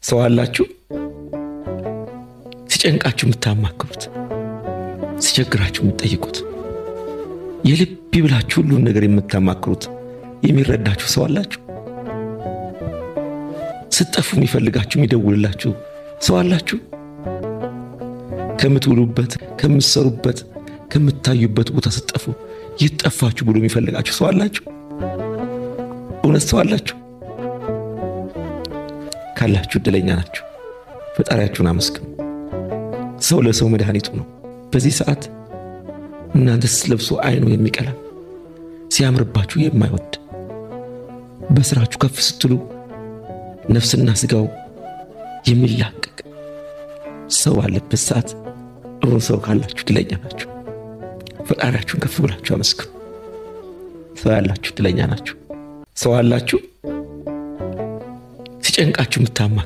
ሰው አላችሁ ሲጨንቃችሁ የምታማክሩት፣ ሲቸግራችሁ የምትጠይቁት፣ የልብ ይብላችሁ ሁሉን ነገር የምታማክሩት፣ የሚረዳችሁ ሰው አላችሁ? ስትጠፉ የሚፈልጋችሁ የሚደውልላችሁ ሰው አላችሁ? ከምትውሉበት ከምትሰሩበት ከምታዩበት ቦታ ስትጠፉ ይጠፋችሁ ብሎ የሚፈልጋችሁ ሰው አላችሁ? እውነት ሰው አላችሁ? ካላችሁ እድለኛ ናችሁ። ፈጣሪያችሁን አመስግኑ። ሰው ለሰው መድኃኒቱ ነው። በዚህ ሰዓት እናንተ ስትለብሱ አይኑ የሚቀላ ሲያምርባችሁ የማይወድ በስራችሁ ከፍ ስትሉ ነፍስና ስጋው የሚላቀቅ ሰው አለበት ሰዓት ሰው ካላችሁ እድለኛ ናችሁ። ፈጣሪያችሁን ከፍ ብላችሁ አመስግኑ። ሰው ያላችሁ እድለኛ ናችሁ። ሰው አላችሁ ሲጨንቃችሁ የምታማክሩ